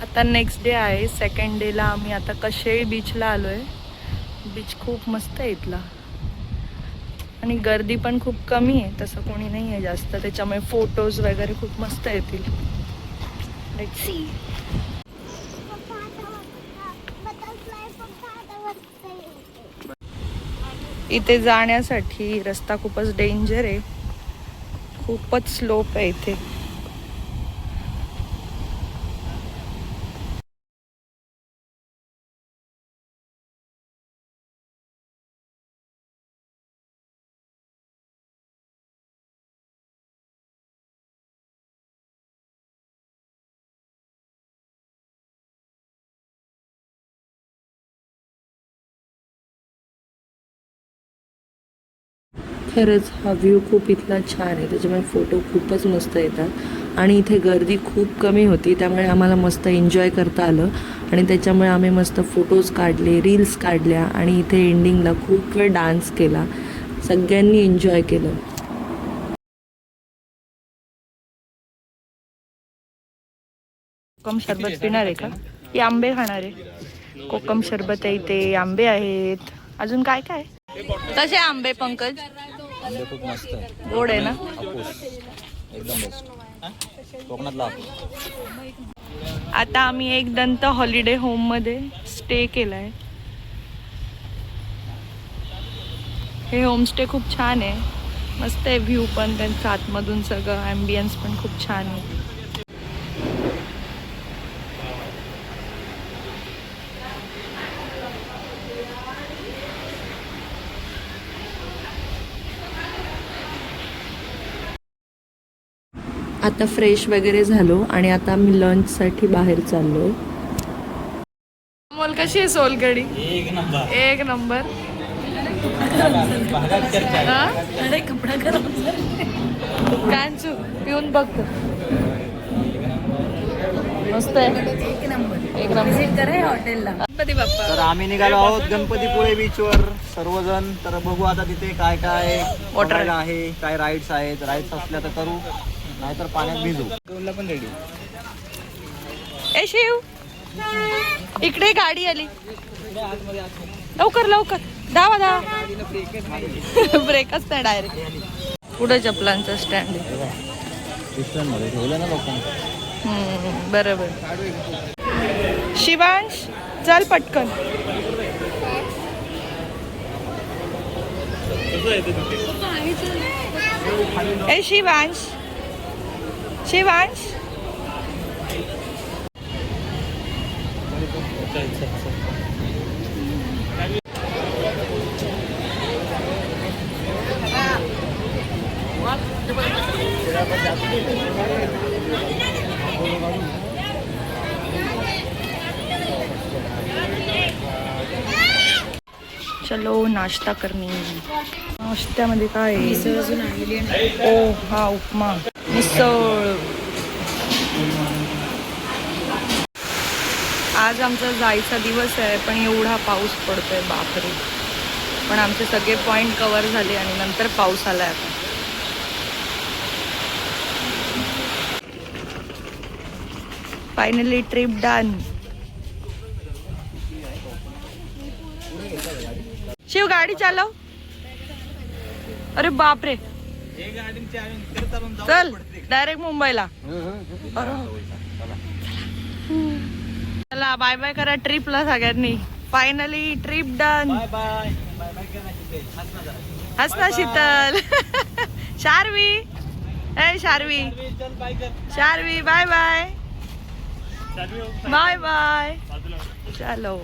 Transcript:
आता next day आहे. Second डेला आम्ही आता कशेळी बीचला आलो आहे. बीच खूप मस्त आहे इथला आणि गर्दी पण खूप कमी आहे, तसं कोणी नाही आहे जास्त, त्याच्यामुळे फोटोज वगैरे खूप मस्त येतील. Let's see. इथे जाण्यासाठी रस्ता खूपच डेंजर आहे, खूपच स्लोप आहे इथे. खरंच हा व्ह्यू खूप इथला छान आहे, त्याच्यामुळे फोटो खूपच मस्त येतात आणि इथे गर्दी खूप कमी होती, त्यामुळे आम्हाला मस्त एन्जॉय करता आलं आणि त्याच्यामुळे आम्ही मस्त फोटोज काढले, रील्स काढल्या आणि इथे एंडिंगला खूप वेळ डान्स केला. सगळ्यांनी एन्जॉय केलं. कोकम सरबत पिणार आहे का? की आंबे खाणार आहे? कोकम सरबत आहे इथे, आंबे आहेत, अजून काय काय? कसे आंबे पंकज? आंबे खूप मस्त आहे, गोड आहे ना? एकदम बेस्ट कोकणातला. आता आम्ही एक दंत हॉलिडे होम मध्ये स्टे केलाय. हे होमस्टे खूप छान आहे, मस्त आहे व्ह्यू पण त्यांचं आतमधून सगळं ॲम्बियन्स पण खूप छान आहे. आता फ्रेश वगैरे झालो आणि आता आम्ही लंचसाठी बाहेर चाललो. अमोल कशी आहे सोलकढी? एक नंबर. एक नंबर. अरे कपडा गरम कांचू पिऊन बघतो. मस्त आहे, एक नंबर. एक नंबर करे हॉटेलला. गणपती बाप्पा. तर आम्ही निघालो आहोत गणपतीपुळे बीचवर सर्वजण. तर बघू आता तिथे काय काय वॉटर आहे, काय राईड्स आहेत. राईड्स असल्या तर करू, नाहीतर पाण्यात भिजू. गोलला पण रेडी. ए शिव, इकडे गाडी आली, लवकर लवकर धावा धावा. ब्रेकच नाही डायरेक्ट. पुढे चपलांचा स्टँड आहे. रेस्टॉरंटमध्ये ठेवलं ना लोकांनी. बरोबर. शिवांश चल पटकन. ए शिवांश, शिवांश चलो नाश्ता करणे. नाश्त्यामध्ये काय आहे? ओ हा उपमा, मिसळ. आज आमचा जायचा दिवस आहे पण एवढा पाऊस पडतोय बापरे. पण आमचे सगळे पॉइंट कव्हर झाले आणि नंतर पाऊस आलाय. आता फायनली ट्रिप डन. शिव गाडी चालव. अरे बापरे, चल डायरेक्ट मुंबईला. चला बाय बाय करा ट्रिपला सगळ्यांनी. Finally trip done. हस ना शीतल. शार्वी, ए Sharvi, Sharvi bye bye. Bye bye. चलो.